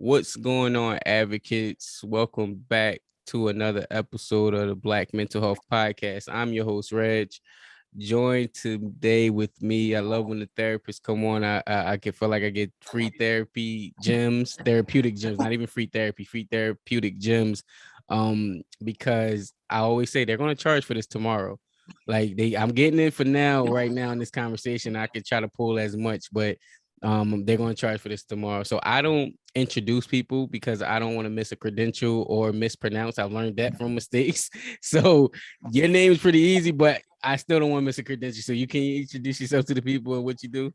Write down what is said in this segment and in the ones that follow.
What's going on, advocates? Welcome back to another episode of the Black Mental Health Podcast. I'm your host, Reg. Joined today with me. I love when the therapists come on. I can feel like I get free therapy gems, therapeutic gems, not even free therapy, free therapeutic gems. Because I always say they're going to charge for this tomorrow. I'm getting it for now, right now in this conversation. I could try to pull as much, but they're going to charge for this tomorrow. So I don't introduce people because I don't want to miss a credential or mispronounce. I've learned that from mistakes. So your name is pretty easy, but I still don't want to miss a credential. So you can introduce yourself to the people and what you do.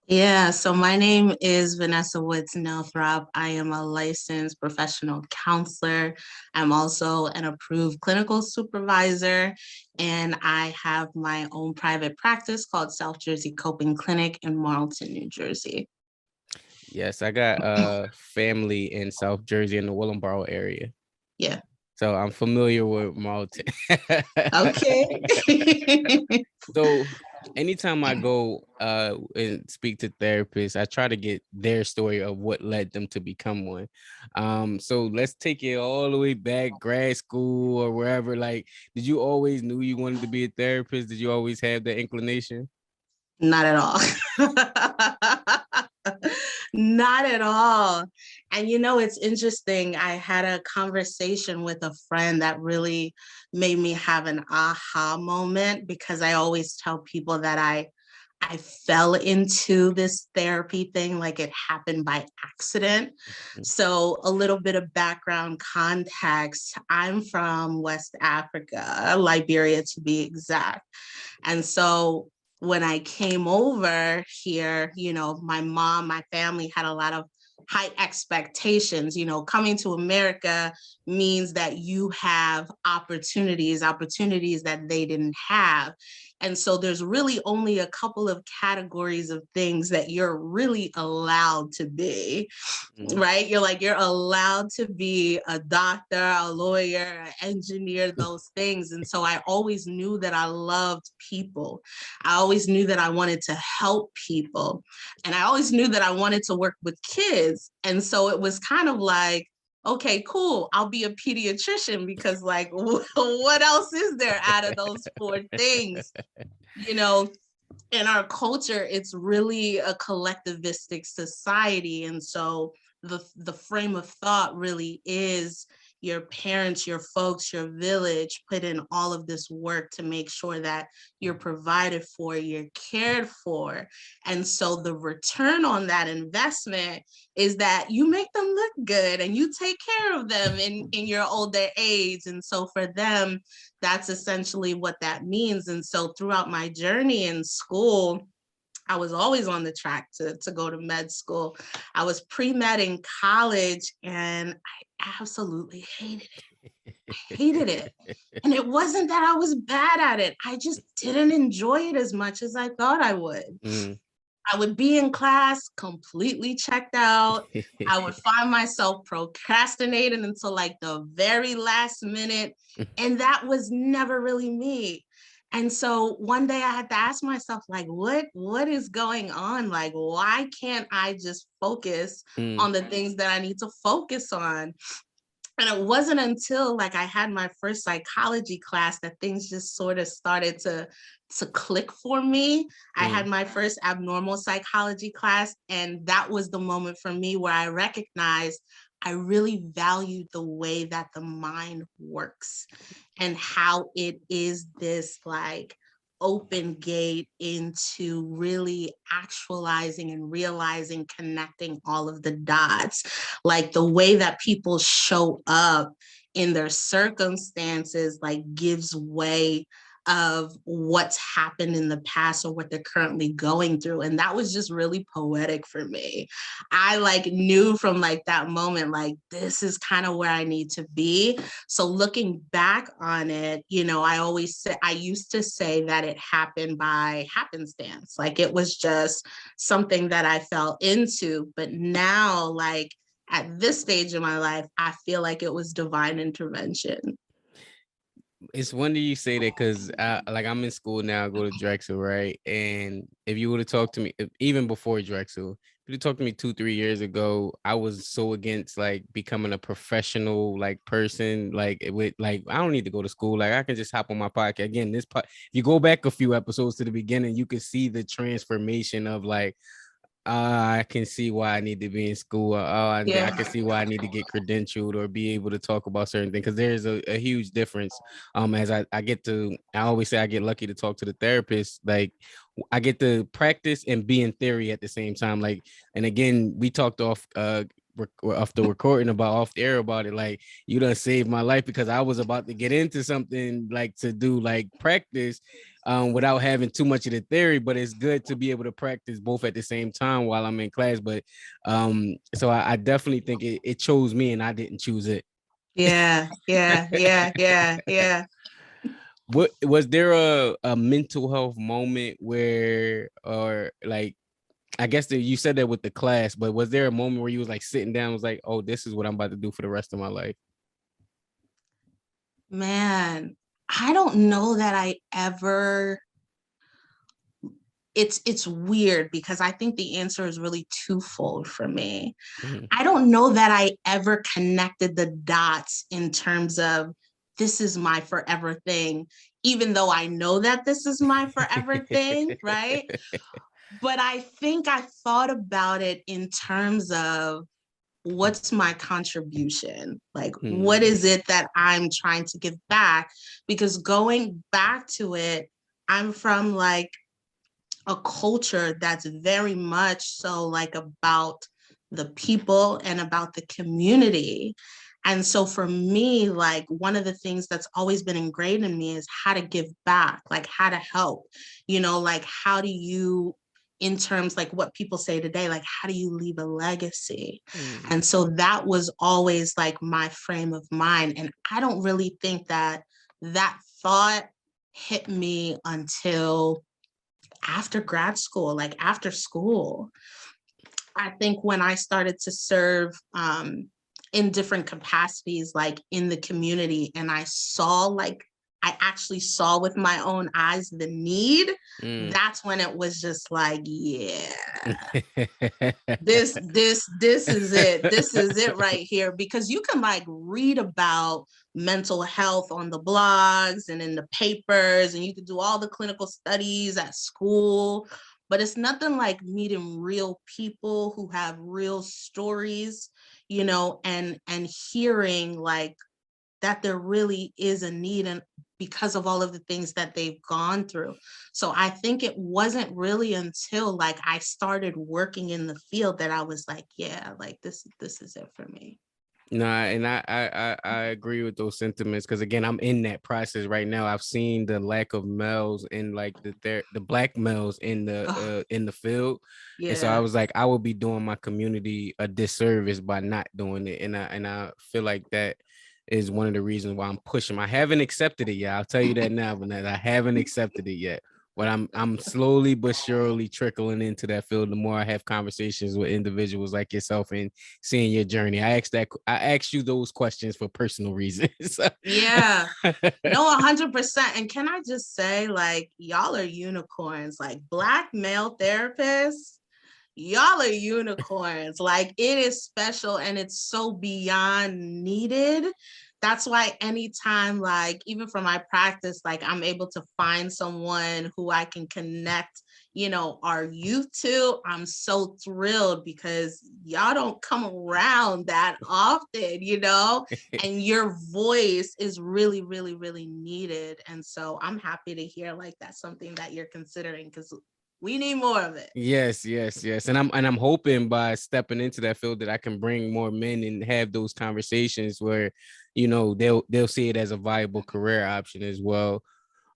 Yeah, so my name is Vanessa Woods. I am a licensed professional counselor. I'm also an approved clinical supervisor, and I have my own private practice called South Jersey Coping Clinic in Marlton, New Jersey. Yes, I got family in South Jersey in the Willingboro area. Yeah. So I'm familiar with Marlton. Okay. So anytime I go and speak to therapists, I try to get their story of what led them to become one. So let's take it all the way back, grad school or wherever. Like, did you always knew you wanted to be a therapist? Did you always have that inclination? Not at all. Not at all. And it's interesting. I had a conversation with a friend that really made me have an aha moment, because I always tell people that I fell into this therapy thing like it happened by accident. So, a little bit of background context. I'm from West Africa, Liberia to be exact. And so when I came over here, my mom, my family had a lot of high expectations. Coming to America means that you have opportunities that they didn't have. And so there's really only a couple of categories of things that you're really allowed to be, right? You're allowed to be a doctor, a lawyer, an engineer, those things. And so I always knew that I loved people. I always knew that I wanted to help people. And I always knew that I wanted to work with kids. And so it was kind of like, okay, cool, I'll be a pediatrician, because like, what else is there out of those four things? In our culture, it's really a collectivistic society. And so the frame of thought really is your parents, your folks, your village put in all of this work to make sure that you're provided for, you're cared for. And so the return on that investment is that you make them look good and you take care of them in your older age. And so for them, that's essentially what that means. And so throughout my journey in school, I was always on the track to go to med school. I was pre-med in college, and I absolutely hated it. I hated it. And it wasn't that I was bad at it. I just didn't enjoy it as much as I thought I would. I would be in class completely checked out. I would find myself procrastinating until like the very last minute. And that was never really me. And so one day I had to ask myself, like, what is going on? Like, why can't I just focus on the things that I need to focus on? And it wasn't until like I had my first psychology class that things just sort of started to click for me. I had my first abnormal psychology class, and that was the moment for me where I recognized I really valued the way that the mind works and how it is this like open gate into really actualizing and realizing, connecting all of the dots, like the way that people show up in their circumstances, like gives way of what's happened in the past or what they're currently going through. And that was just really poetic for me. I like knew from like that moment, like this is kind of where I need to be. So looking back on it, I used to say that it happened by happenstance. Like it was just something that I fell into. But now, like at this stage of my life, I feel like it was divine intervention. It's wonder you say that because I'm in school now, I go to Drexel, right? And if you would have talked to me even before Drexel, you talked to me 2-3 years ago, I was so against like becoming a professional like person, like with like I don't need to go to school, like I can just hop on my podcast. Again, if you go back a few episodes to the beginning, you can see the transformation of like I can see why I need to be in school. I Yeah. can see why I need to get credentialed or be able to talk about certain things, because there's a huge difference. As I always say, I get lucky to talk to the therapist. Like I get to practice and be in theory at the same time. Like, and again, we talked off the recording about off the air about it. Like you done saved my life, because I was about to get into something like to do like practice without having too much of the theory, but it's good to be able to practice both at the same time while I'm in class. But so I definitely think it chose me and I didn't choose it. Yeah, yeah, yeah, yeah, yeah. What was there a mental health moment where, or like, I guess that you said that with the class, but was there a moment where you was like sitting down, was like, oh, this is what I'm about to do for the rest of my life? Man, I don't know that I ever it's weird because I think the answer is really twofold for me. Mhm. I don't know that I ever connected the dots in terms of this is my forever thing, even though I know that this is my forever thing, right? But I think I thought about it in terms of what's my contribution? Like, what Hmm. is it that I'm trying to give back? Because going back to it, I'm from like a culture that's very much so like about the people and about the community. And so for me, like one of the things that's always been ingrained in me is how to give back, like how to help, like how do you, in terms like what people say today, like how do you leave a legacy? Hmm. And so that was always like my frame of mind. And I don't really think that that thought hit me until after grad school, like after school. I think when I started to serve in different capacities, like in the community, and I actually saw with my own eyes the need, Mm. that's when it was just like, yeah, this is it, this is it right here. Because you can like read about mental health on the blogs and in the papers, and you can do all the clinical studies at school, but it's nothing like meeting real people who have real stories, and hearing like that there really is a need, and because of all of the things that they've gone through. So I think it wasn't really until like I started working in the field that I was like, yeah, like this is it for me. Nah, and I agree with those sentiments, because again, I'm in that process right now. I've seen the lack of males in like the black males Oh, in the field, and so I yeah. was like, I would be doing my community a disservice by not doing it, and I feel like that is one of the reasons why I'm pushing. I haven't accepted it yet. I'll tell you that now, Vanessa. I haven't accepted it yet. But I'm slowly but surely trickling into that field. The more I have conversations with individuals like yourself and seeing your journey. I asked you those questions for personal reasons. Yeah. No, 100%. And can I just say, like, y'all are unicorns, like Black male therapists. Y'all are unicorns. Like it is special and it's so beyond needed. That's why anytime, like, even for my practice, like I'm able to find someone who I can connect, our youth to, I'm so thrilled because y'all don't come around that often, and your voice is really, really, really needed. And so I'm happy to hear like that's something that you're considering because we need more of it. Yes, yes, yes. And I'm hoping by stepping into that field that I can bring more men and have those conversations where, they'll see it as a viable career option as well.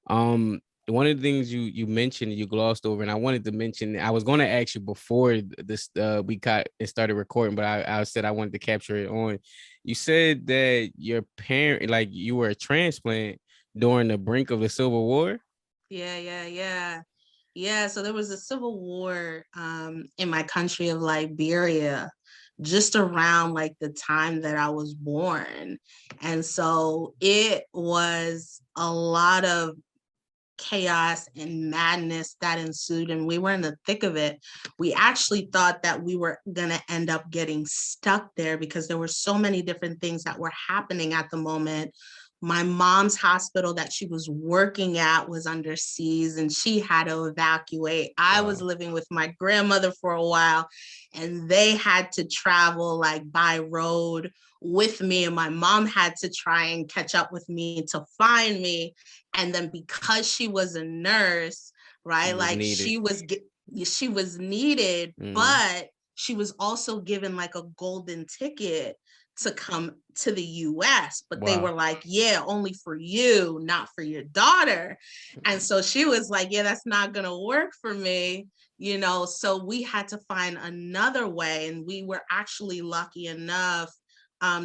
Um, One of the things you mentioned, you glossed over, and I wanted to mention, I was going to ask you before this we got it started recording, but I said I wanted to capture it on. You said that your parent, like you were a transplant during the brink of the Civil War. Yeah, yeah, yeah. Yeah, so there was a civil war in my country of Liberia just around like the time that I was born. And so it was a lot of chaos and madness that ensued, and we were in the thick of it. We actually thought that we were going to end up getting stuck there because there were so many different things that were happening at the moment. My mom's hospital that she was working at was under siege and she had to evacuate. I was living with my grandmother for a while and they had to travel like by road with me, and my mom had to try and catch up with me to find me. And then because she was a nurse, right, like she was needed, but she was also given like a golden ticket to come to the US, but they were like, yeah, only for you, not for your daughter. And so she was like, yeah, that's not gonna work for me, you know. So we had to find another way, and we were actually lucky enough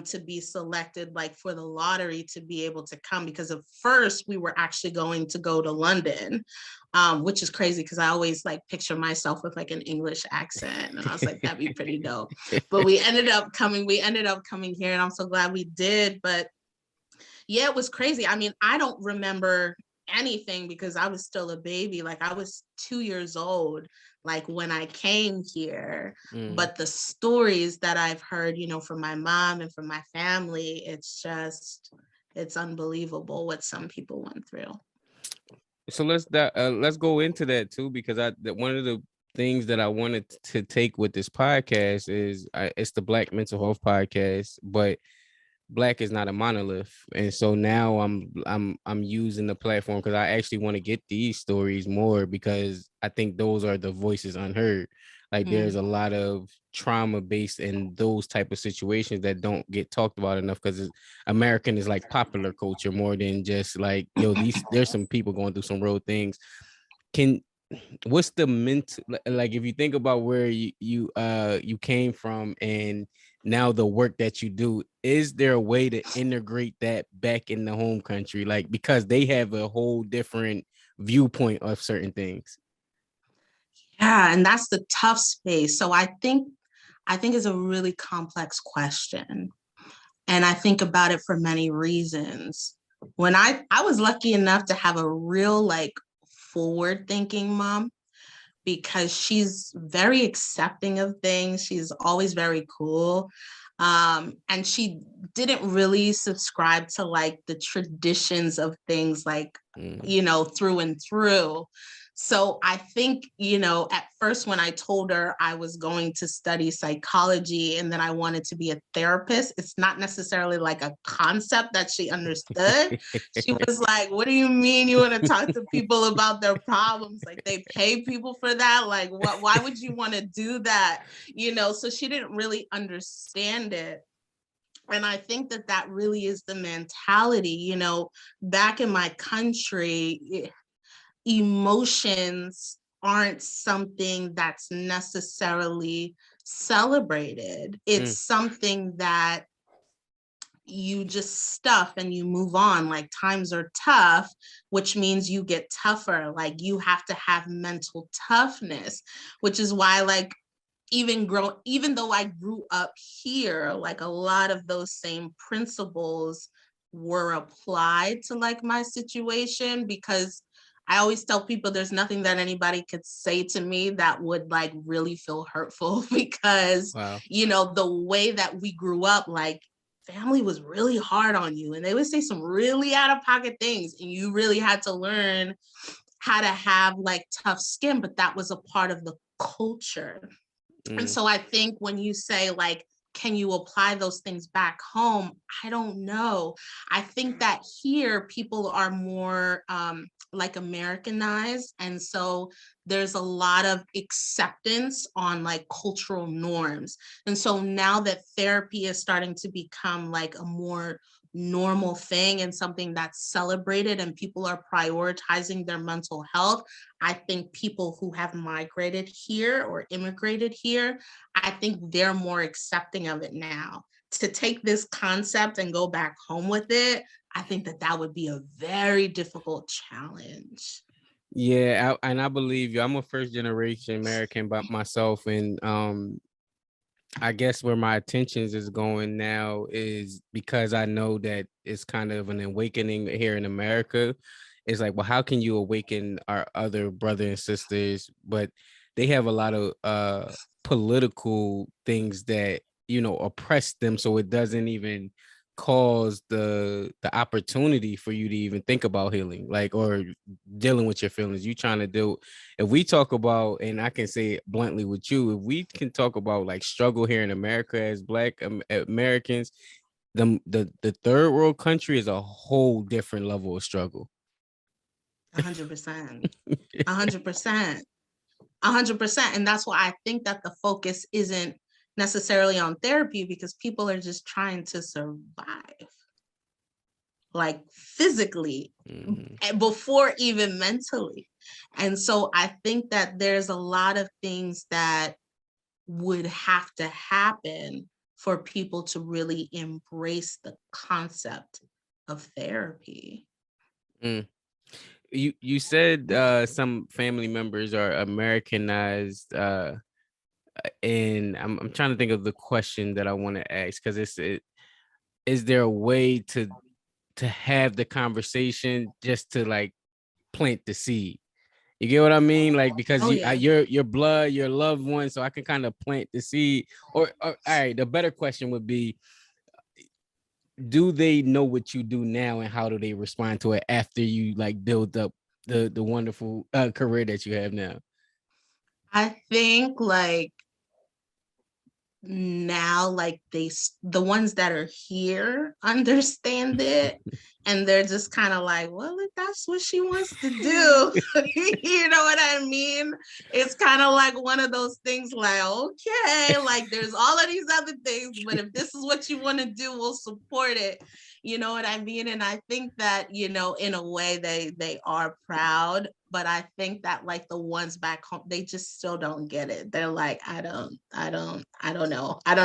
to be selected like for the lottery to be able to come, because at first we were actually going to go to London, which is crazy because I always like picture myself with like an English accent, and I was like, that'd be pretty dope. But we ended up coming here, and I'm so glad we did. But yeah, it was crazy. I mean, I don't remember anything because I was still a baby. Like I was 2 years old, like when I came here. But the stories that I've heard, you know, from my mom and from my family, it's unbelievable what some people went through. So let's go into that too, because one of the things that I wanted to take with this podcast is it's the Black Mental Health Podcast, but Black is not a monolith, and so now I'm using the platform because I actually want to get these stories more, because I think those are the voices unheard. Like there's a lot of trauma based in those type of situations that don't get talked about enough, because American is like popular culture more than just like, yo, there's some people going through some real things. What's the mental, like if you think about where you came from and now the work that you do, is there a way to integrate that back in the home country, like because they have a whole different viewpoint of certain things? Yeah, and that's the tough space. So I think it's a really complex question. And I think about it for many reasons. When I was lucky enough to have a real like forward thinking mom, because she's very accepting of things. She's always very cool. And she didn't really subscribe to like the traditions of things like, you know, through and through. So I think, you know, at first when I told her I was going to study psychology and that I wanted to be a therapist, it's not necessarily like a concept that she understood. She was like, what do you mean you want to talk to people about their problems? Like they pay people for that? Like why would you want to do that? You know, so she didn't really understand it. And I think that that really is the mentality, you know, back in my country, emotions aren't something that's necessarily celebrated. It's something that you just stuff and you move on. Like times are tough, which means you get tougher. Like you have to have mental toughness, which is why like even though I grew up here, like a lot of those same principles were applied to like my situation, because I always tell people there's nothing that anybody could say to me that would like really feel hurtful because, you know, the way that we grew up, like family was really hard on you and they would say some really out of pocket things and you really had to learn how to have like tough skin, but that was a part of the culture. And so I think when you say like, can you apply those things back home? I don't know. I think that here people are more like Americanized. And so there's a lot of acceptance on like cultural norms. And so now that therapy is starting to become like a more normal thing and something that's celebrated and people are prioritizing their mental health, I think people who have migrated here or immigrated here, I think they're more accepting of it now. To take this concept and go back home with it, I think that that would be a very difficult challenge. Yeah, and I believe you. I'm a first generation American by myself, and I guess where my attentions is going now is because I know that it's kind of an awakening here in America. it's like, well, how can you awaken our other brother and sisters? But they have a lot of political things that, you know, oppress them, so it doesn't even cause the opportunity for you to even think about healing, like, or dealing with your feelings. You trying to do, if we talk about, and I can say it bluntly with you, if we can talk about like struggle here in America as Black Americans, the third world country is a whole different level of struggle. 100%. 100%. 100%. And that's why I think that the focus isn't necessarily on therapy, because people are just trying to survive, like physically, before even mentally. And so I think that there's a lot of things that would have to happen for people to really embrace the concept of therapy. Mm. You said some family members are Americanized, and I'm trying to think of the question that I want to ask, because is there a way to have the conversation just to like plant the seed? You get what I mean? Like, because Oh yeah. your blood, your loved one, so I can kind of plant the seed. Or all right, the better question would be, do they know what you do now, and how do they respond to it after you like build up the wonderful career that you have now? I think like now, like the ones that are here understand it, and they're just kind of like, well, if that's what she wants to do, you know what I mean? It's kind of like one of those things like, okay, like there's all of these other things, but if this is what you want to do, we'll support it, you know what I mean? And I think that, you know, in a way they are proud, but I think that like the ones back home, they just still don't get it. They're like, I don't know. I don't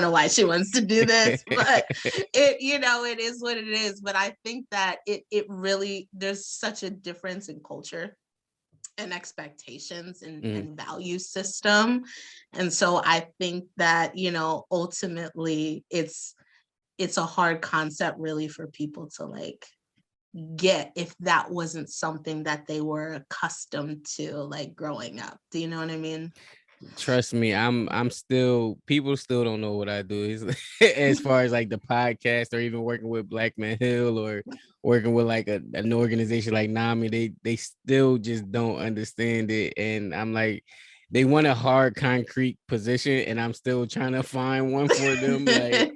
know why she wants to do this, but it, you know, it is what it is. But I think that it really, there's such a difference in culture and expectations and value system. And so I think that, you know, ultimately it's a hard concept really for people to like get, if that wasn't something that they were accustomed to like growing up. Do you know what I mean? Trust me, I'm still, people still don't know what I do. As far as like the podcast, or even working with Blackman Hill, or working with like an organization like NAMI, they still just don't understand it. And I'm like, they want a hard concrete position, and I'm still trying to find one for them. Like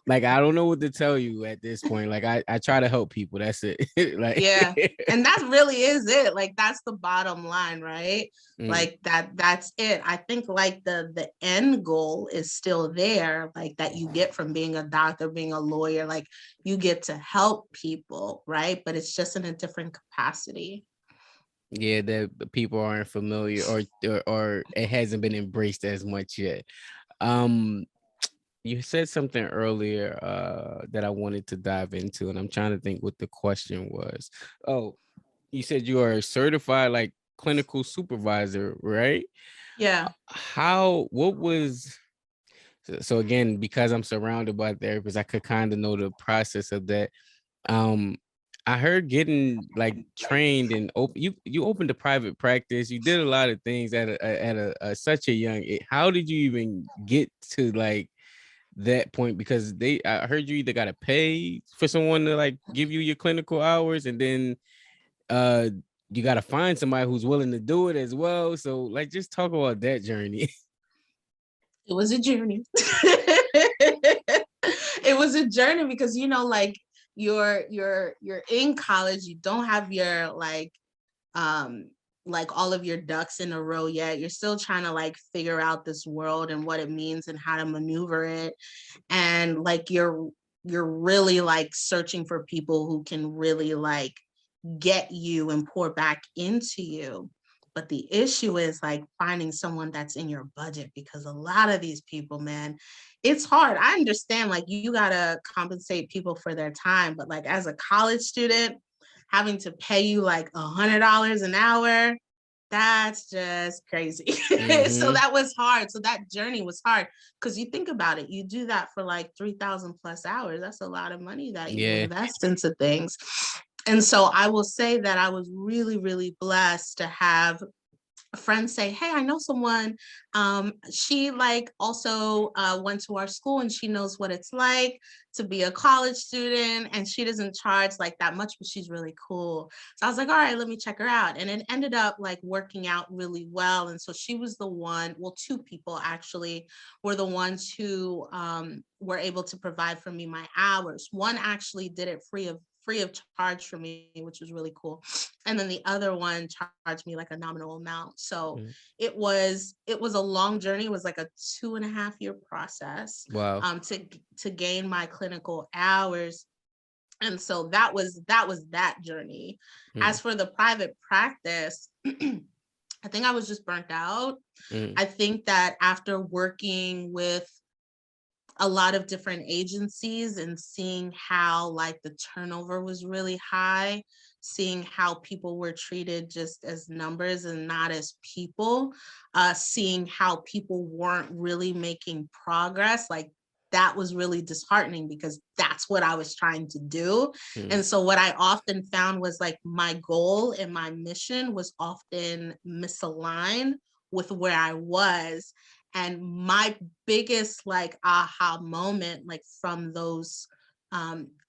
like I don't know what to tell you at this point. Like I try to help people. That's it. Like Yeah. And that really is it. Like that's the bottom line, right? mm, Like that's it. I think like the end goal is still there, like that you get from being a doctor, being a lawyer, like you get to help people, right? But it's just in a different capacity. yeah, that people aren't familiar, or it hasn't been embraced as much yet. Um, you said something earlier that I wanted to dive into, and I'm trying to think what the question was. Oh, you said you are a certified like clinical supervisor, right? Yeah. How, what was, so again, because I'm surrounded by therapists, I could kind of know the process of that. Um, I heard getting like trained and open, you opened a private practice, you did a lot of things at a such a young age. How did you even get to like that point? Because I heard you either got to pay for someone to like give you your clinical hours, and then uh you got to find somebody who's willing to do it as well. So like, just talk about that journey. It was a journey. It was a journey because, you know, like you're in college, you don't have your um like all of your ducks in a row yet. You're still trying to like figure out this world and what it means and how to maneuver it. And like you're really like searching for people who can really like get you and pour back into you. But the issue is like finding someone that's in your budget, because a lot of these people, man, it's hard. I understand like you gotta compensate people for their time, but like as a college student, having to pay you like $100 an hour, that's just crazy. So Mm-hmm. that was hard. So that journey was hard because you think about it, you do that for like 3,000 plus hours. That's a lot of money that you Yeah. invest into things. And so I will say that I was really, really blessed to have a friend say, hey, I know someone. She like also went to our school and she knows what it's like to be a college student, and she doesn't charge like that much, but she's really cool. So I was like, all right, let me check her out. And it ended up like working out really well. And so she was the one, well, two people actually were the ones who were able to provide for me my hours. One actually did it free of charge for me, which was really cool. And then the other one charged me like a nominal amount. So Mm. it was a long journey. It was like a 2.5 year process Wow. to gain my clinical hours. And so that journey. Mm. As for the private practice, I think I was just burnt out. Mm. I think that after working with a lot of different agencies and seeing how like the turnover was really high, seeing how people were treated just as numbers and not as people, seeing how people weren't really making progress, like that was really disheartening because that's what I was trying to do. Mm. And so what I often found was like my goal and my mission was often misaligned with where I was. And my biggest like aha moment, like from those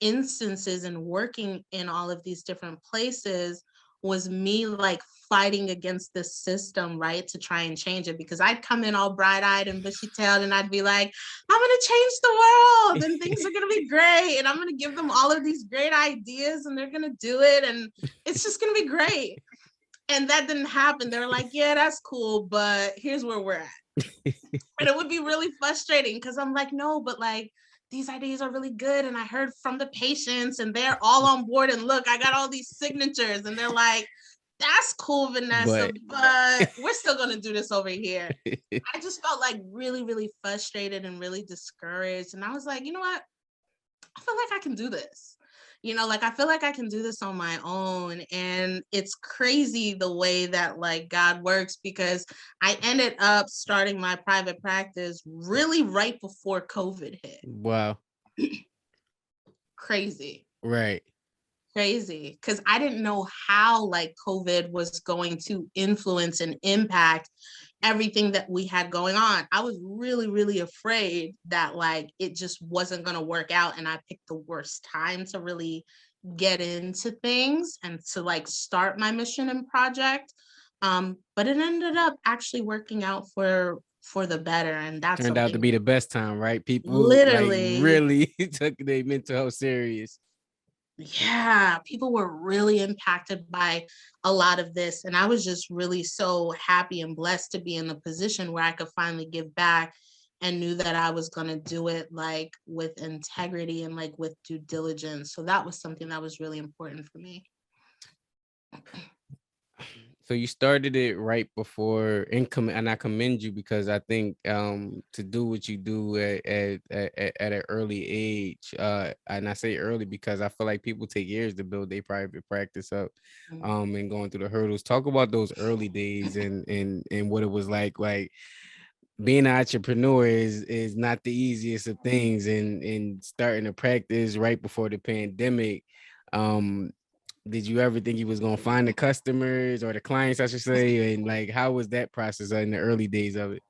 instances and working in all of these different places, was me like fighting against the system, right, to try and change it. Because I'd come in all bright-eyed and bushy-tailed and I'd be like, I'm gonna change the world and things are gonna be great and I'm gonna give them all of these great ideas and they're gonna do it and it's just gonna be great. And that didn't happen. They were like, yeah, that's cool, but here's where we're at. And it would be really frustrating because I'm like, no, but like these ideas are really good. And I heard from the patients and they're all on board. And look, I got all these signatures. And they're like, that's cool, Vanessa, but we're still going to do this over here. I just felt like really, really frustrated and really discouraged. And I was like, you know what? I feel like I can do this. Like I feel like I can do this on my own. And it's crazy the way that like God works, because I ended up starting my private practice really right before COVID hit. Wow. Crazy. Right. Crazy. Because I didn't know how like COVID was going to influence and impact everything that we had going on. I was really, really afraid that like it just wasn't going to work out. And I picked the worst time to really get into things and to like start my mission and project. But it ended up actually working out for the better. And that's Turned out to something be the best time, right? People like literally, really took their mental health serious. yeah, people were really impacted by a lot of this. And I was just really so happy and blessed to be in the position where I could finally give back and knew that I was going to do it like with integrity and like with due diligence. So that was something that was really important for me. So you started it right before income, and I commend you because I think to do what you do at an early age, and I say early because I feel like people take years to build their private practice up, and going through the hurdles. Talk about those early days and what it was like being an entrepreneur is not the easiest of things, and starting to practice right before the pandemic. Um, did you ever think you was gonna find the customers or the clients, I should say, and like how was that process in the early days of it?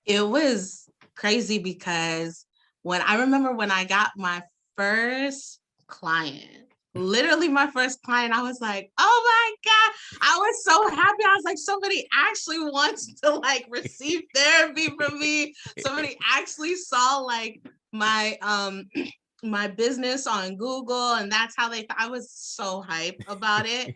It was crazy because when I remember when I got my first client, literally my first client, I was like, oh my God, I was so happy. I was like, somebody actually wants to like receive therapy from me. Somebody actually saw like my my business on Google, and that's how I was so hyped about it.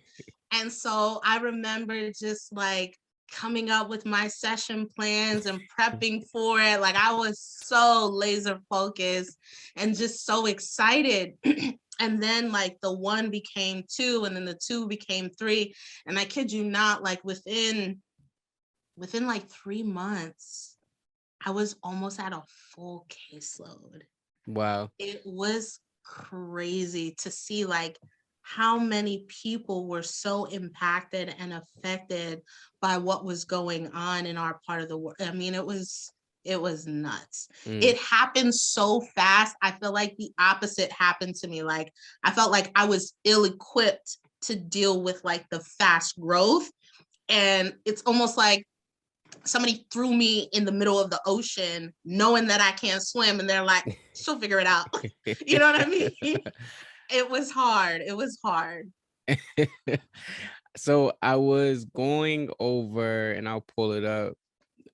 And so I remember just like coming up with my session plans and prepping for it. Like I was so laser focused and just so excited. And then like the one became two, and then the two became three. And I kid you not, like within like 3 months, I was almost at a full caseload. Wow. It was crazy to see like how many people were so impacted and affected by what was going on in our part of the world. I mean, it was It was nuts. Mm. It happened so fast. I feel like the opposite happened to me. Like I felt like I was ill-equipped to deal with like the fast growth. And it's almost like somebody threw me in the middle of the ocean knowing that I can't swim, and they're like, she'll figure it out. You know what I mean? It was hard. It was hard. So I was going over, and I'll pull it up,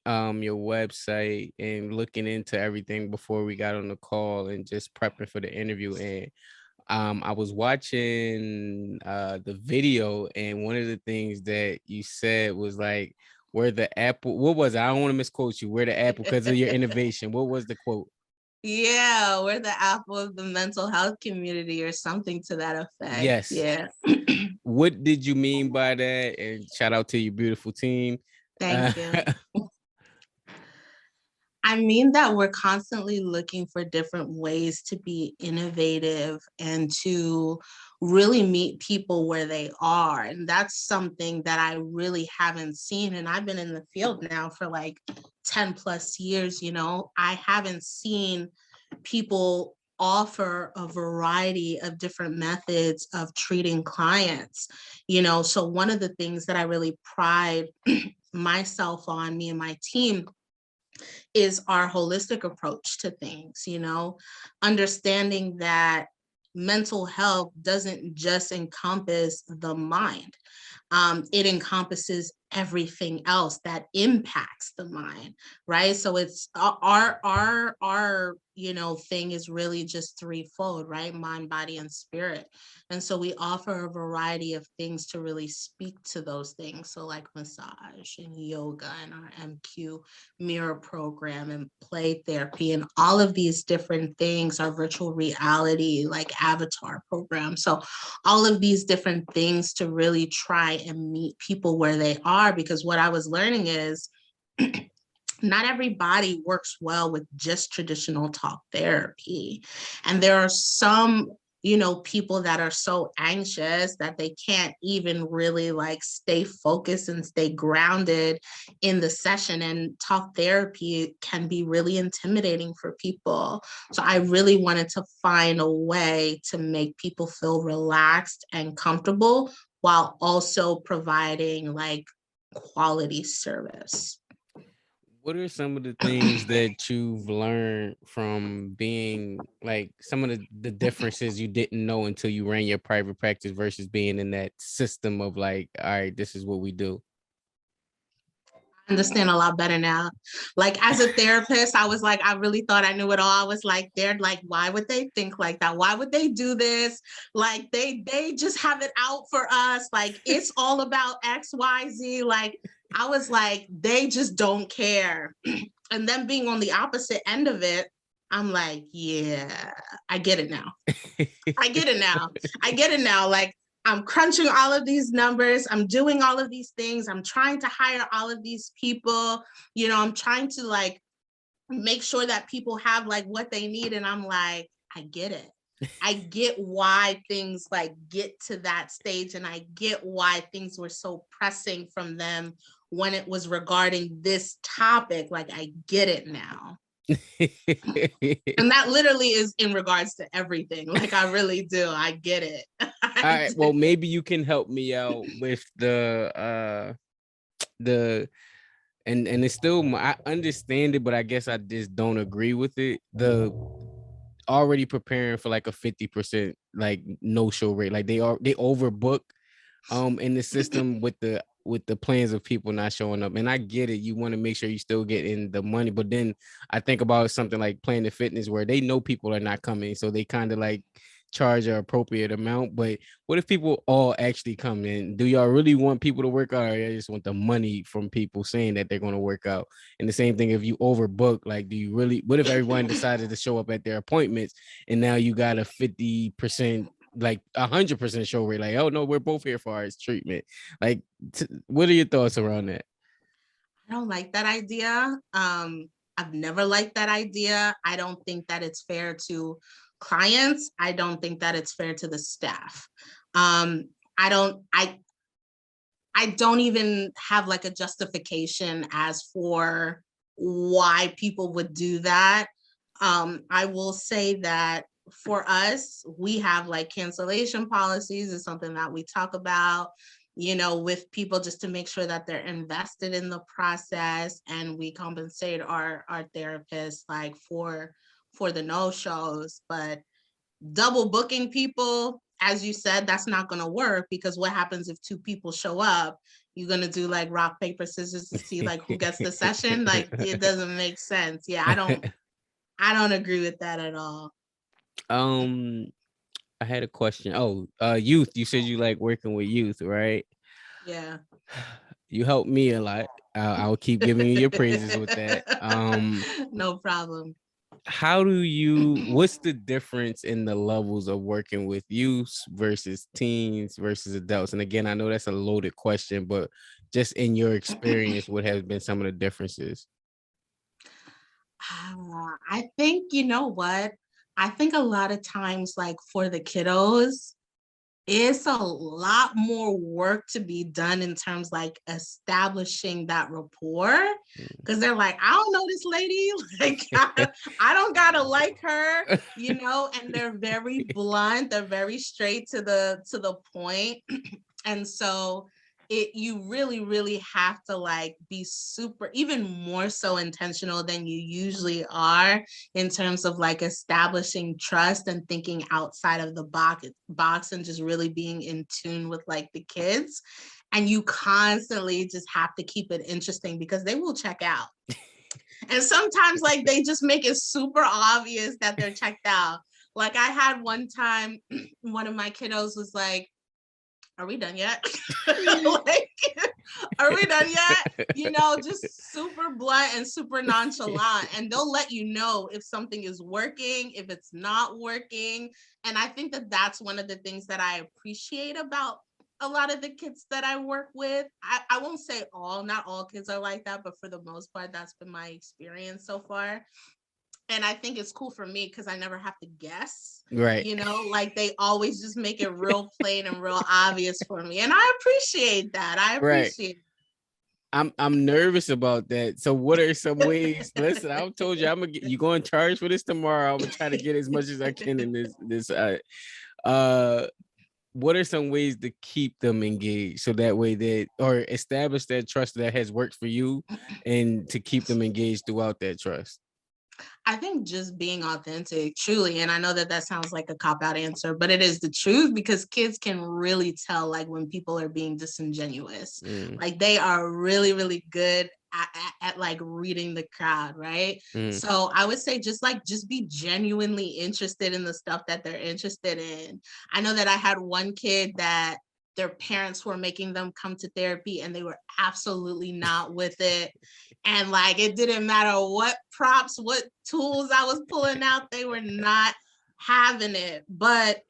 your website, and looking into everything before we got on the call and just prepping for the interview. And I was watching the video, and one of the things that you said was like, where the apple, what was it? I don't want to misquote you. Where the apple, because of your innovation. What was the quote? Yeah, we're the apple of the mental health community or something to that effect. Yes. Yeah. What did you mean by that? And shout out to your beautiful team. Uh, Thank you. I mean that we're constantly looking for different ways to be innovative and to really meet people where they are. And that's something that I really haven't seen. And I've been in the field now for like 10 plus years, you know, I haven't seen people offer a variety of different methods of treating clients, you know. So one of the things that I really pride myself on, me and my team, is our holistic approach to things, you know, understanding that mental health doesn't just encompass the mind. It encompasses everything else that impacts the mind, right? So it's our you know thing is really just threefold, right? Mind, body, and spirit. And so we offer a variety of things to really speak to those things. So like massage and yoga and our MQ mirror program and play therapy and all of these different things, our virtual reality like avatar program. So all of these different things to really try and meet people where they are, because what I was learning is not everybody works well with just traditional talk therapy. And there are some, you know, people that are so anxious that they can't even really like stay focused and stay grounded in the session. And talk therapy can be really intimidating for people. So I really wanted to find a way to make people feel relaxed and comfortable while also providing like quality service. what are some of the things that you've learned from being like some of the differences you didn't know until you ran your private practice versus being in that system of like, all right, this is what we do? Understand a lot better now. Like as a therapist, I was like, I really thought I knew it all. I was like, they're like, why would they think like that? Why would they do this? Like they just have it out for us. Like it's all about XYZ. Like I was like, they just don't care. And then being on the opposite end of it, I'm like, yeah, I get it now. I get it now. I get it now. Like I'm crunching all of these numbers. I'm doing all of these things. I'm trying to hire all of these people. You know, I'm trying to like make sure that people have like what they need. And I'm like, I get it. I get why things like get to that stage. And I get why things were so pressing from them when it was regarding this topic. Like I get it now. And that literally is in regards to everything. Like I really do. I get it. All I right, do. well, maybe you can help me out with the and it's still I understand it, but I guess I just don't agree with it. The already preparing for like a 50% like no show rate. Like they overbook in the system with the plans of people not showing up. And I get it. You want to make sure you still getting the money. But then I think about something like Planet Fitness where they know people are not coming. So they kind of like charge an appropriate amount. But what if people all actually come in? Do y'all really want people to work out, or you just want the money from people saying that they're going to work out? And the same thing, if you overbook, like, do you really, what if everyone decided to show up at their appointments and now you got a 50%, like 100% show rate? Like, oh no, we're both here for our treatment. Like, what are your thoughts around that? I don't like that idea. I've never liked that idea. I don't think that it's fair to clients. I don't think that it's fair to the staff. Um, I don't. I don't even have like a justification as for why people would do that. I will say that for us, we have like cancellation policies is something that we talk about, with people just to make sure that they're invested in the process, and we compensate our therapists like for the no shows. But double booking people, as you said, that's not going to work, because what happens if two people show up? You're going to do like rock paper scissors to see like who gets the session. Like, it doesn't make sense. Yeah, I don't agree with that at all. I had a question. Oh, youth. You said you like working with youth, right? Yeah. You helped me a lot. I'll keep giving you your praises with that. No problem. What's the difference in the levels of working with youth versus teens versus adults? And again, I know that's a loaded question, but just in your experience, what has been some of the differences? I think, you know what? I think a lot of times, like for the kiddos, it's a lot more work to be done in terms like establishing that rapport, because they're like, I don't know this lady, like I don't gotta like her, and they're very blunt, they're very straight to the point. And so you really, really have to like be super, even more so intentional than you usually are, in terms of like establishing trust and thinking outside of the box and just really being in tune with like the kids. And you constantly just have to keep it interesting, because they will check out. And sometimes like they just make it super obvious that they're checked out. Like I had one time, one of my kiddos was like, are we done yet? Like, are we done yet? Just super blunt and super nonchalant. And they'll let you know if something is working, if it's not working. And I think that that's one of the things that I appreciate about a lot of the kids that I work with. I won't say not all kids are like that, but for the most part, that's been my experience so far. And I think it's cool for me because I never have to guess, Right. like they always just make it real plain and real obvious for me. And I appreciate that. I Right. appreciate I'm nervous about that. So what are some ways? Listen, I told you you going to charge for this tomorrow. I'm gonna try to get as much as I can in this what are some ways to keep them engaged so that way or establish that trust that has worked for you, and to keep them engaged throughout that trust? I think just being authentic, truly. And I know that that sounds like a cop-out answer, but it is the truth, because kids can really tell like when people are being disingenuous. Like they are really, really good at like reading the crowd, right? So I would say just be genuinely interested in the stuff that they're interested in. I know that I had one kid that their parents were making them come to therapy and they were absolutely not with it. And like, it didn't matter what props, what tools I was pulling out, they were not having it. But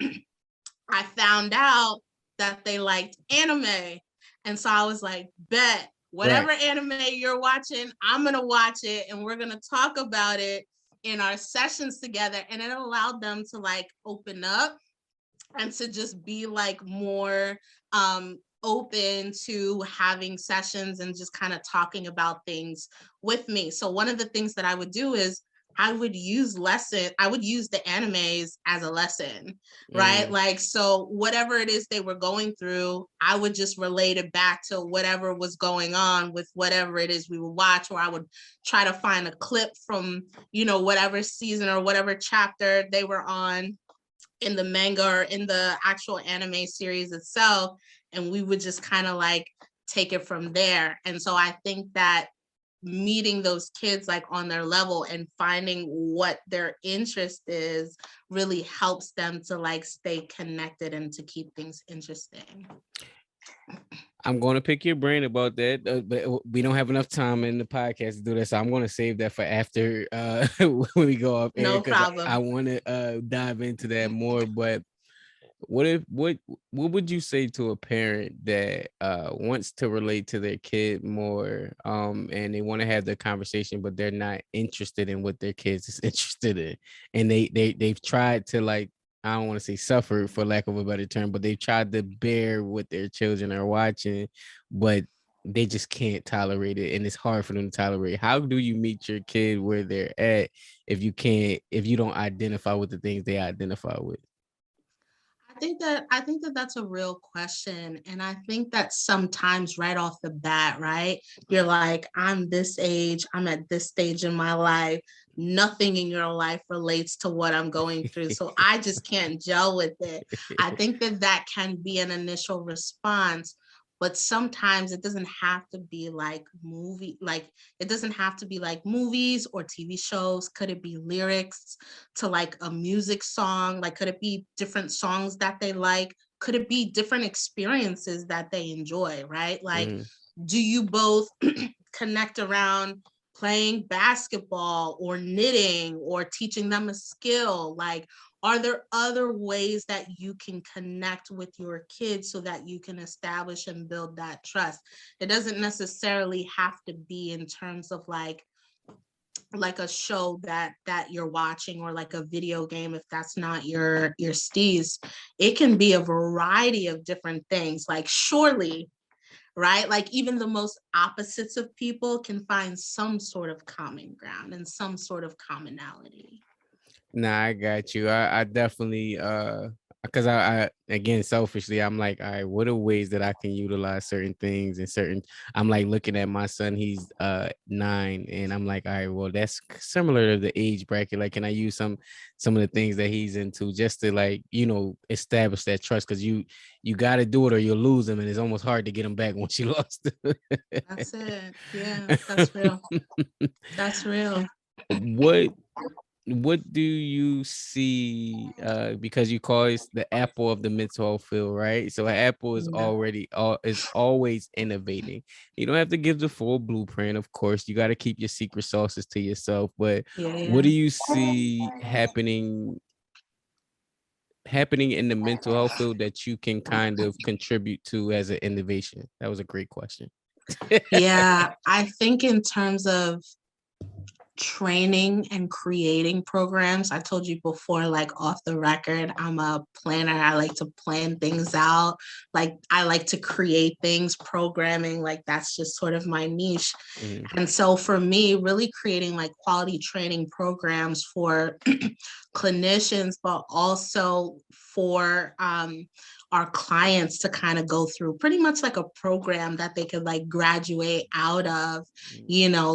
I found out that they liked anime. And so I was like, bet, whatever anime you're watching, I'm going to watch it and we're going to talk about it in our sessions together. And it allowed them to like open up and to just be like more open to having sessions and just kind of talking about things with me. So one of the things that I would do is I would use the animes as a lesson, right? Like, so whatever it is they were going through, I would just relate it back to whatever was going on with whatever it is we would watch, or I would try to find a clip from, whatever season or whatever chapter they were on in the manga or in the actual anime series itself. And we would just kind of like take it from there. And so I think that meeting those kids like on their level and finding what their interest is really helps them to like stay connected and to keep things interesting. I'm going to pick your brain about that, but we don't have enough time in the podcast to do that, so I'm going to save that for after when we go off air. No problem. I want to dive into that more. But what would you say to a parent that wants to relate to their kid more, and they want to have the conversation, but they're not interested in what their kids is interested in, and they've tried to, like, I don't want to say suffer for lack of a better term, but they've tried to bear what their children are watching, but they just can't tolerate it, and it's hard for them to tolerate. How do you meet your kid where they're at if you don't identify with the things they identify with? I think that that's a real question. And I think that sometimes right off the bat, right, you're like, I'm this age, I'm at this stage in my life. Nothing in your life relates to what I'm going through. So I just can't gel with it. I think that that can be an initial response, but sometimes it doesn't have to be like it doesn't have to be like movies or TV shows. Could it be lyrics to like a music song? Like, could it be different songs that they like? Could it be different experiences that they enjoy, right? Like, Mm. do you both connect around playing basketball or knitting or teaching them a skill? Like, are there other ways that you can connect with your kids so that you can establish and build that trust? It doesn't necessarily have to be in terms of like a show that you're watching, or like a video game if that's not your steez. It can be a variety of different things. Like, surely, right, like even the most opposites of people can find some sort of common ground and some sort of commonality. Nah, I got you. I definitely because I again selfishly I'm like, all right, what are ways that I can utilize certain things and certain I'm like looking at my son, he's 9, and I'm like, all right, well, that's similar to the age bracket. Like, can I use some of the things that he's into just to like, establish that trust? Because you gotta do it or you'll lose him, and it's almost hard to get him back once you lost That's it. Yeah, that's real. That's real. what what do you see because you call it the apple of the mental health field, right? So an apple is Yeah, always innovating. You don't have to give the full blueprint, of course. You got to keep your secret sauces to yourself, but yeah, what yeah. do you see happening in the mental health field that you can kind of contribute to as an innovation? That was a great question. Yeah, I think in terms of training and creating programs. I told you before, like off the record, I'm a planner. I like to plan things out. Like, I like to create things, programming, like that's just sort of my niche. Mhm. And so for me, really creating like quality training programs for clinicians, but also for our clients to kind of go through pretty much like a program that they could like graduate out of,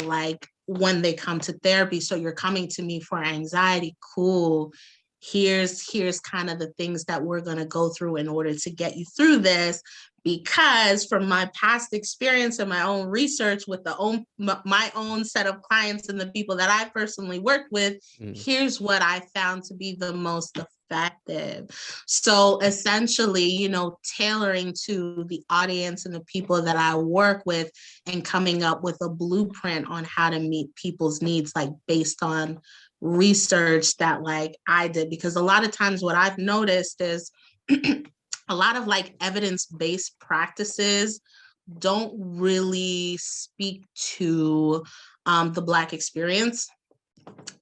like when they come to therapy. So you're coming to me for anxiety, cool. Here's kind of the things that we're going to go through in order to get you through this, because from my past experience and my own research with my own set of clients and the people that I personally worked with, Mhm. here's what I found to be the most effective. So essentially, tailoring to the audience and the people that I work with, and coming up with a blueprint on how to meet people's needs, like based on research that like I did. Because a lot of times what I've noticed is a lot of like evidence-based practices don't really speak to the Black experience.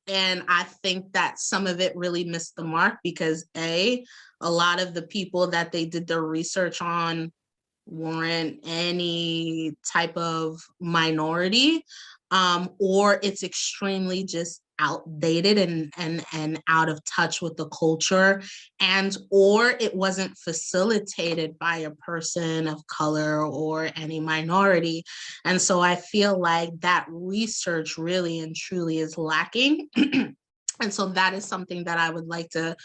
And I think that some of it really missed the mark because a lot of the people that they did their research on weren't any type of minority, or it's extremely just outdated and out of touch with the culture, and or it wasn't facilitated by a person of color or any minority. And so I feel like that research really and truly is lacking. And so that is something that I would like to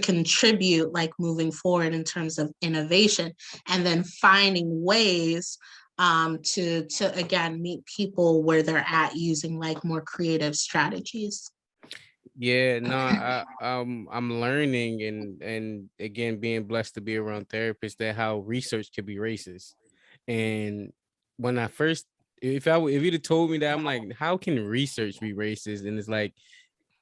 contribute, like moving forward in terms of innovation, and then finding ways to again meet people where they're at using like more creative strategies. Yeah, no, I'm learning and again being blessed to be around therapists that how research can be racist. And when I first if you'd have told me that, I'm like, how can research be racist? And it's like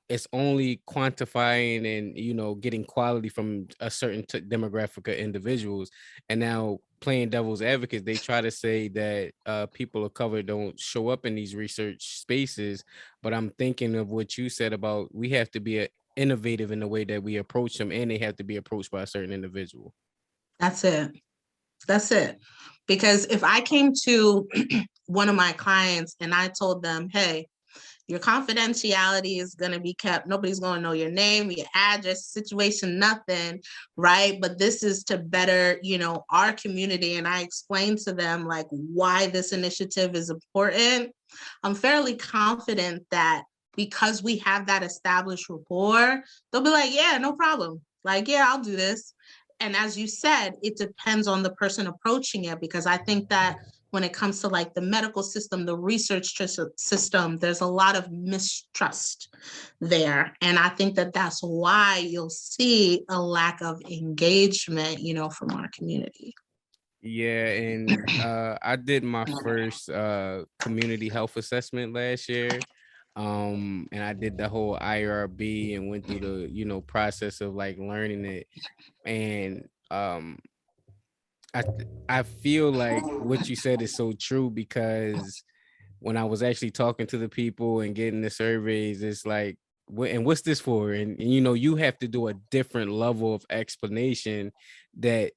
it's only quantifying and getting quality from a certain demographic of individuals. And now playing devil's advocates, they try to say that people of color don't show up in these research spaces, but I'm thinking of what you said about we have to be innovative in the way that we approach them, and they have to be approached by a certain individual. That's it. That's it. Because if I came to one of my clients and I told them, hey, your confidentiality is going to be kept. Nobody's going to know your name, your address, situation, nothing, right? But this is to better, our community. And I explained to them like why this initiative is important. I'm fairly confident that because we have that established rapport, they'll be like, yeah, no problem. Like, yeah, I'll do this. And as you said, it depends on the person approaching it, because I think that when it comes to like the medical system, the research system, there's a lot of mistrust there. And I think that that's why you'll see a lack of engagement, from our community. Yeah, and I did my first community health assessment last year. And I did the whole IRB and went through the, process of like learning it. And I I feel like what you said is so true, because when I was actually talking to the people and getting the surveys, it's like, what's this for? And you have to do a different level of explanation that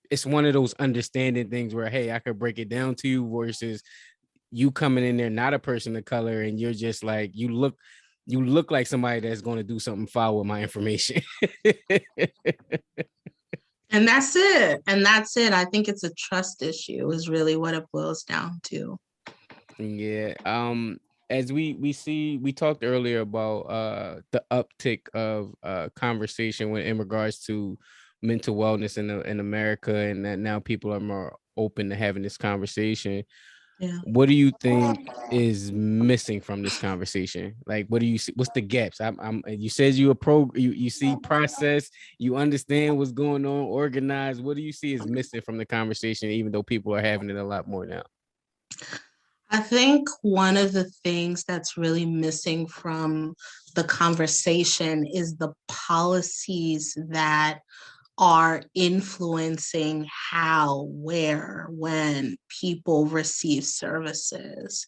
it's one of those understanding things where, hey, I could break it down to you, versus you coming in there not a person of color and you're just like, you look like somebody that's going to do something foul with my information. And that's it. And that's it. I think it's a trust issue is really what it boils down to. Yeah. As we talked earlier about the uptick of conversation in regards to mental wellness in America, and that now people are more open to having this conversation. Yeah. What do you think is missing from this conversation? Like, what do you see? What's the gaps? You said you see process, you understand what's going on, organized. What do you see is missing from the conversation, even though people are having it a lot more now? I think one of the things that's really missing from the conversation is the policies that are influencing how, where, when people receive services.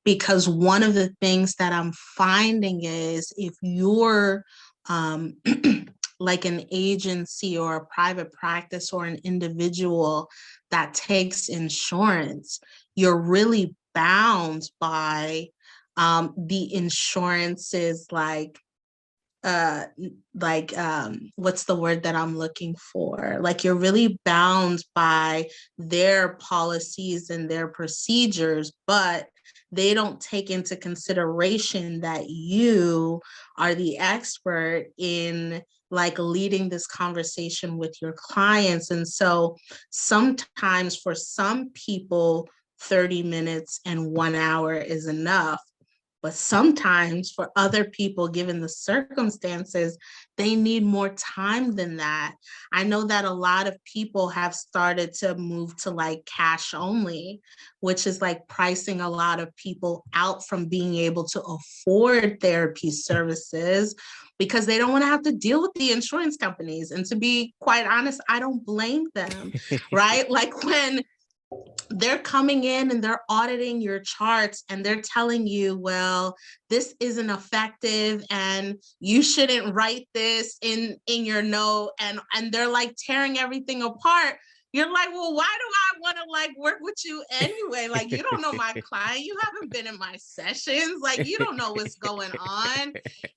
Because one of the things that I'm finding is if you're like an agency or a private practice or an individual that takes insurance, you're really bound by the insurances what's the word that I'm looking for? Like you're really bound by their policies and their procedures, but they don't take into consideration that you are the expert in like leading this conversation with your clients. And so sometimes for some people, 30 minutes and 1 hour is enough. But sometimes for other people, given the circumstances, they need more time than that. I know that a lot of people have started to move to like cash only, which is like pricing a lot of people out from being able to afford therapy services because they don't want to have to deal with the insurance companies. And to be quite honest, I don't blame them, right? Like when they're coming in and they're auditing your charts and they're telling you, well, this isn't effective and you shouldn't write this in your note, and they're like tearing everything apart. You're like, well, why do I want to like work with you anyway? Like, you don't know my client. You haven't been in my sessions. Like, you don't know what's going on.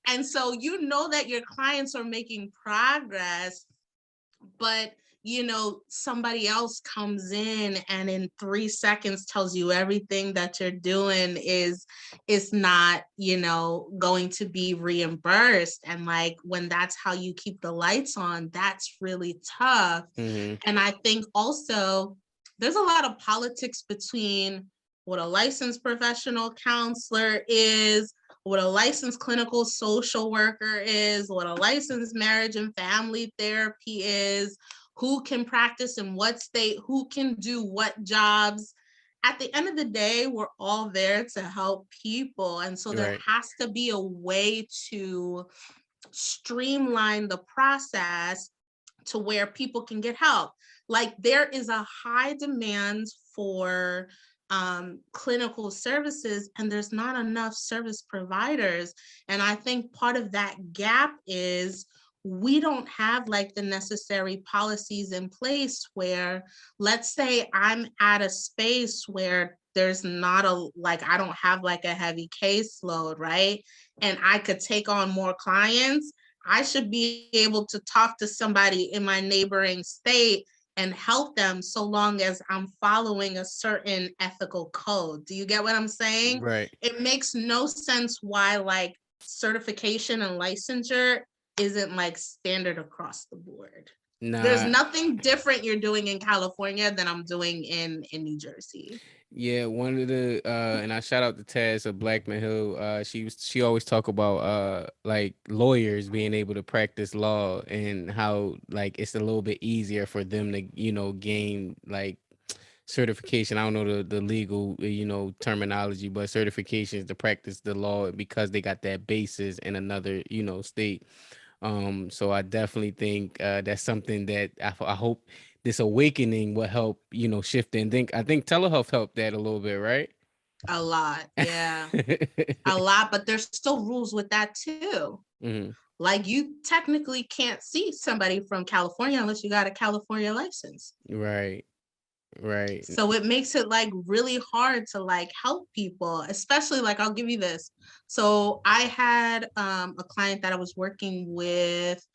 And so you know that your clients are making progress, but somebody else comes in and in 3 seconds tells you everything that you're doing is not going to be reimbursed. And like when that's how you keep the lights on, that's really tough. Mm-hmm. And I think also there's a lot of politics between what a licensed professional counselor is, what a licensed clinical social worker is, what a licensed marriage and family therapy is, who can practice in what state, who can do what jobs. At the end of the day, we're all there to help people. And so there has to be a way to streamline the process to where people can get help. Like there is a high demand for clinical services and there's not enough service providers. And I think part of that gap is we don't have like the necessary policies in place where, let's say I'm at a space where there's not a, like, I don't have like a heavy caseload, right? And I could take on more clients. I should be able to talk to somebody in my neighboring state and help them, so long as I'm following a certain ethical code. Do you get what I'm saying? Right. It makes no sense why like certification and licensure isn't like standard across the board. There's Nah, nothing different you're doing in California than I'm doing in New Jersey. yeah, one of the and I shout out to Taz of Blackman Hill. She always talk about like lawyers being able to practice law and how like it's a little bit easier for them to, gain like certification. I don't know the legal, terminology, but certifications to practice the law because they got that basis in another, state. So I definitely think that's something that I hope this awakening will help, shift and think. I think telehealth helped that a little bit, right? A lot, yeah, a lot. But there's still rules with that too. Hmm. Like, you technically can't see somebody from California unless you got a California license. Right, right. So it makes it like really hard to like help people, especially like, I'll give you this. So I had a client that I was working with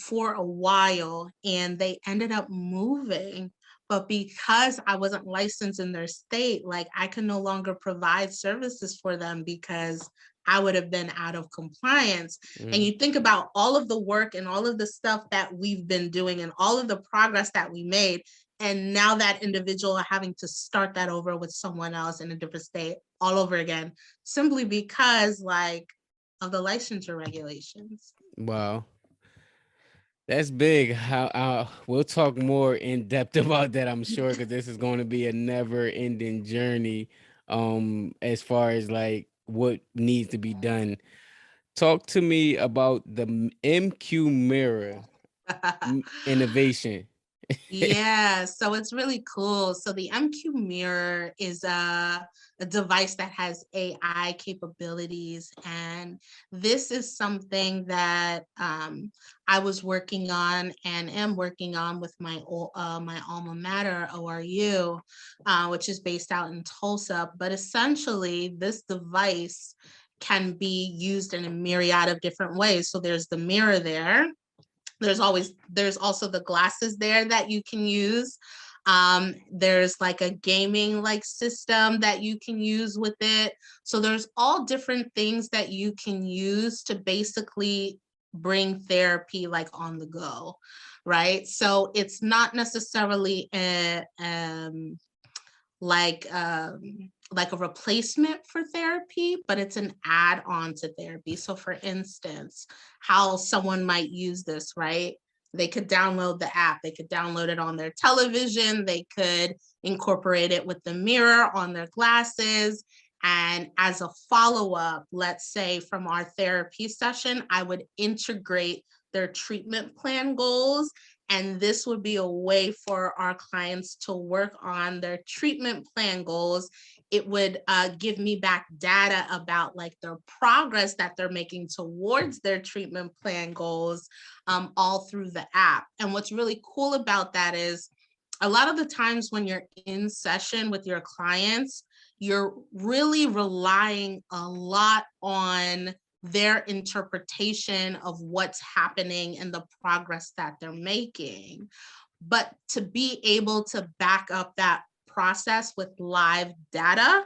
for a while, and they ended up moving. But because I wasn't licensed in their state, like, I could no longer provide services for them because I would have been out of compliance. And Mm. you think about all of the work and all of the stuff that we've been doing and all of the progress that we made, and now that individual are having to start that over with someone else in a different state all over again, simply because like of the licensure regulations. Wow. That's big. How we'll talk more in depth about that, I'm sure, because this is going to be a never-ending journey. As far as like what needs to be done. Talk to me about the MQ mirror innovation. Yeah, so it's really cool. So the MQ Mirror is a device that has AI capabilities, and this is something that I was working on and am working on with my alma mater, ORU, which is based out in Tulsa. But essentially, this device can be used in a myriad of different ways. So there's the mirror there. There's also the glasses there that you can use. There's like a gaming like system that you can use with it. So there's all different things that you can use to basically bring therapy like on the go, right? So it's not necessarily like a replacement for therapy, but it's an add-on to therapy. So for instance, how someone might use this, right? They could download the app, they could download it on their television, they could incorporate it with the mirror on their glasses. And as a follow-up, let's say from our therapy session, I would integrate their treatment plan goals, and this would be a way for our clients to work on their treatment plan goals. It would give me back data about like their progress that they're making towards their treatment plan goals, all through the app. And what's really cool about that is a lot of the times when you're in session with your clients, you're really relying a lot on their interpretation of what's happening and the progress that they're making. But to be able to back up that process with live data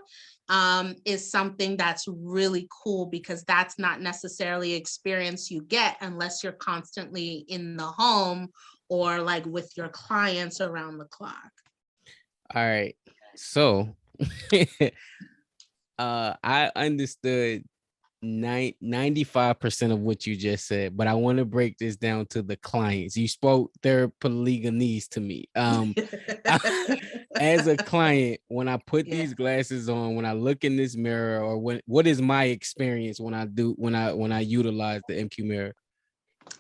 is something that's really cool, because that's not necessarily experience you get unless you're constantly in the home or like with your clients around the clock. All right. So I understood 95% of what you just said, but I want to break this down to the clients. You spoke their polygonese to me. As a client, when I put Yeah. these glasses on, when I look in this mirror, or what is my experience when I utilize the MQ mirror?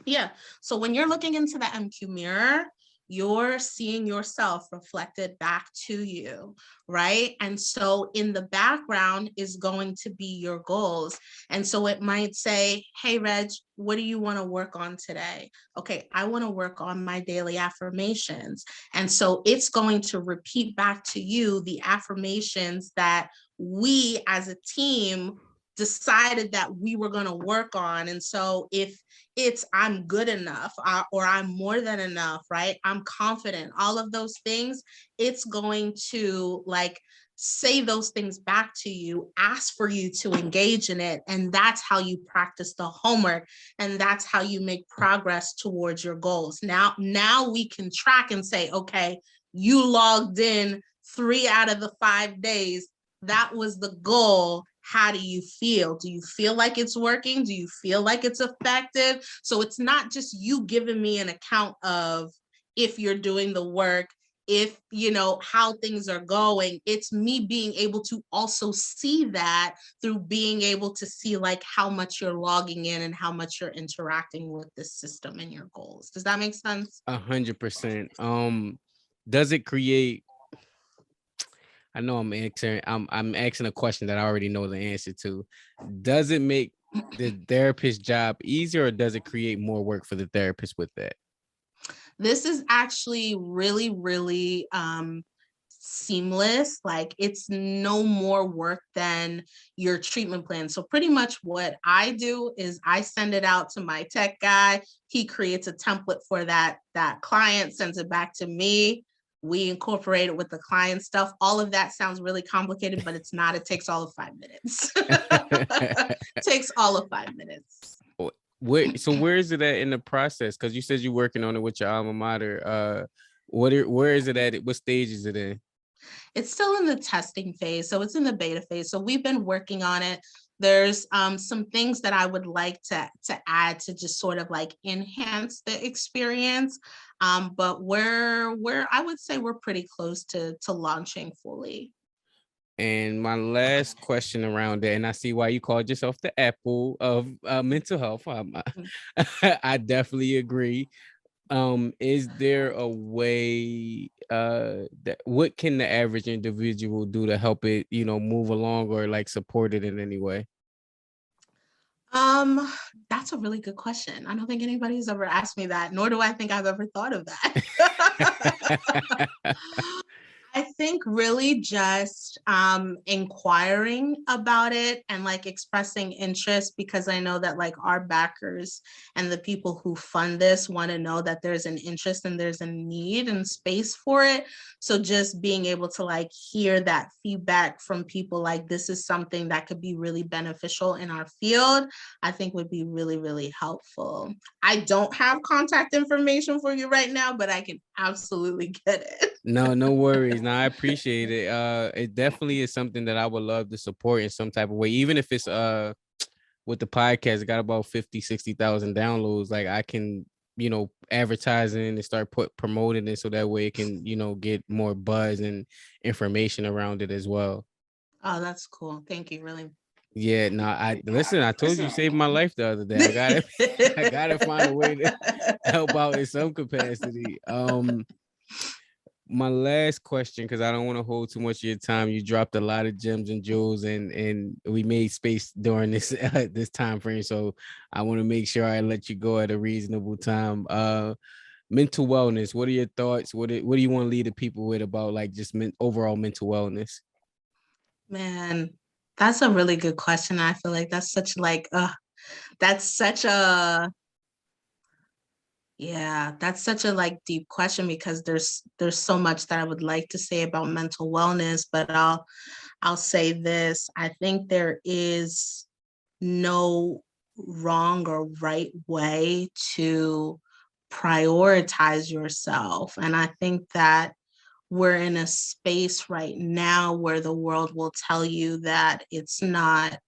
Yeah. So when you're looking into the MQ mirror, you're seeing yourself reflected back to you, right? And so in the background is going to be your goals. And so it might say, hey, Reg, what do you want to work on today? Okay, I want to work on my daily affirmations. And so it's going to repeat back to you the affirmations that we as a team decided that we were going to work on. And so if it's I'm good enough, or I'm more than enough, right? I'm confident, all of those things, it's going to like say those things back to you, ask for you to engage in it. And that's how you practice the homework. And that's how you make progress towards your goals. Now we can track and say, okay, you logged in 3 out of the 5 days. That was the goal. How do you feel? Do you feel like it's working? Do you feel like it's effective? So it's not just you giving me an account of if you're doing the work, if you know how things are going. It's me being able to also see that through being able to see like how much you're logging in and how much you're interacting with the system and your goals. Does that make sense? 100%. Does it create, I know I'm asking a question that I already know the answer to. Does it make the therapist job easier, or does it create more work for the therapist with that? This is actually really, really seamless. Like it's no more work than your treatment plan. So pretty much what I do is I send it out to my tech guy. He creates a template for that client, sends it back to me. We incorporate it with the client stuff. All of that sounds really complicated, but it's not. It takes all of 5 minutes. It takes all of 5 minutes. Where is it at in the process? Because you said you're working on it with your alma mater. Where is it at? What stage is it in? It's still in the testing phase, so it's in the beta phase. So we've been working on it. There's some things that I would like to add to just sort of like enhance the experience. But we're I would say we're pretty close to launching fully. And my last question around that, and I see why you called yourself the Apple of mental health. I definitely agree. Is there a way that what can the average individual do to help it, move along or like support it in any way? Um, that's a really good question. I don't think anybody's ever asked me that, nor do I think I've ever thought of that. I think really just inquiring about it and like expressing interest, because I know that like our backers and the people who fund this want to know that there's an interest and there's a need and space for it. So just being able to like hear that feedback from people like this is something that could be really beneficial in our field, I think would be really, really helpful. I don't have contact information for you right now, but I can absolutely get it. No worries. No, I appreciate it. It definitely is something that I would love to support in some type of way, even if it's with the podcast, it got about 50,000-60,000 downloads. Like I can, advertising and start promoting it so that way it can, get more buzz and information around it as well. Oh, that's cool. Thank you. Really. Yeah, no, I listen, I told you saved my life the other day. I gotta find a way to help out in some capacity. My last question, because I don't want to hold too much of your time. You dropped a lot of gems and jewels, and we made space during this this time frame. So I want to make sure I let you go at a reasonable time. Mental wellness. What are your thoughts? What do you want to lead the people with about like just overall mental wellness? Man, that's a really good question. I feel like that's such like that's such a yeah, that's such a like deep question, because there's so much that I would like to say about mental wellness, but I'll say this. I think there is no wrong or right way to prioritize yourself. And I think that we're in a space right now where the world will tell you that it's not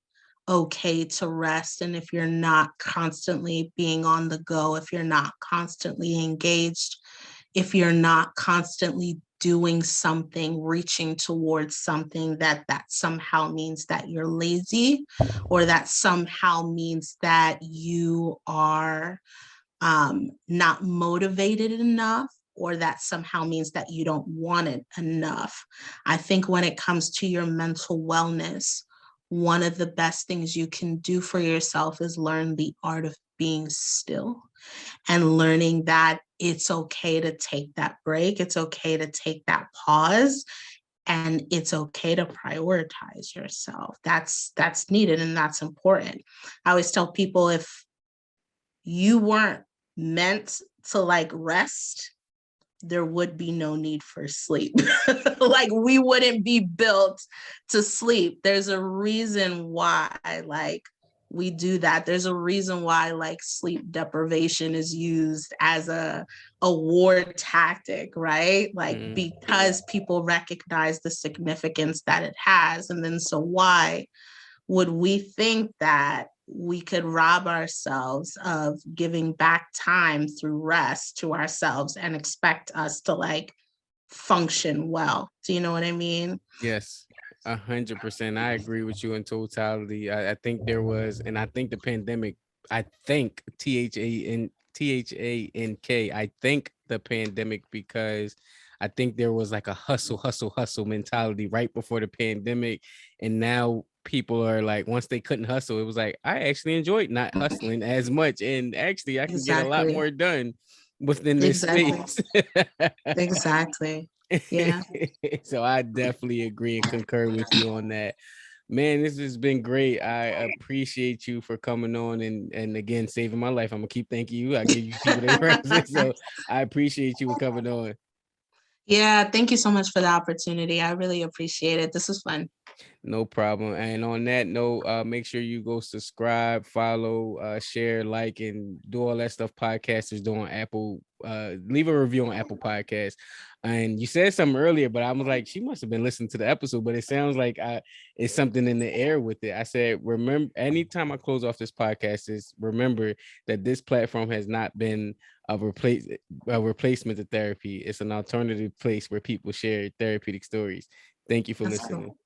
okay to rest. And if you're not constantly being on the go, if you're not constantly engaged, if you're not constantly doing something, reaching towards something, that somehow means that you're lazy, or that somehow means that you are not motivated enough. or that somehow means that you don't want it enough. I think when it comes to your mental wellness, one of the best things you can do for yourself is learn the art of being still and learning that it's okay to take that break. It's okay to take that pause, and it's okay to prioritize yourself. That's needed and that's important. I always tell people, if you weren't meant to like rest, there would be no need for sleep. Like, we wouldn't be built to sleep. There's a reason why, like, we do that. There's a reason why, like, sleep deprivation is used as a war tactic, right? Like, because people recognize the significance that it has. And then, so why would we think that we could rob ourselves of giving back time through rest to ourselves and expect us to like function well? Do you know what I mean? Yes, 100%. I agree with you in totality. I think there was, and I think the pandemic, I think THANK, I think the pandemic, because I think there was like a hustle, hustle, hustle mentality right before the pandemic. And now people are like, once they couldn't hustle, it was like, I actually enjoyed not hustling as much. And actually, I can get a lot Exactly. more done within this Exactly. space. Exactly. Yeah. So I definitely agree and concur with you on that. Man, this has been great. I appreciate you for coming on and again saving my life. I'm gonna keep thanking you. I give you people their reference. So I appreciate you for coming on. Yeah. Thank you so much for the opportunity. I really appreciate it. This was fun. No problem. And on that note, make sure you go subscribe, follow, share, like, and do all that stuff podcasters do on Apple. Leave a review on Apple Podcasts. And you said something earlier, but I was like, she must have been listening to the episode, but it sounds like it's something in the air with it. I said, remember, anytime I close off this podcast, is remember that this platform has not been a replacement to therapy. It's an alternative place where people share therapeutic stories. Thank you for That's listening. cool.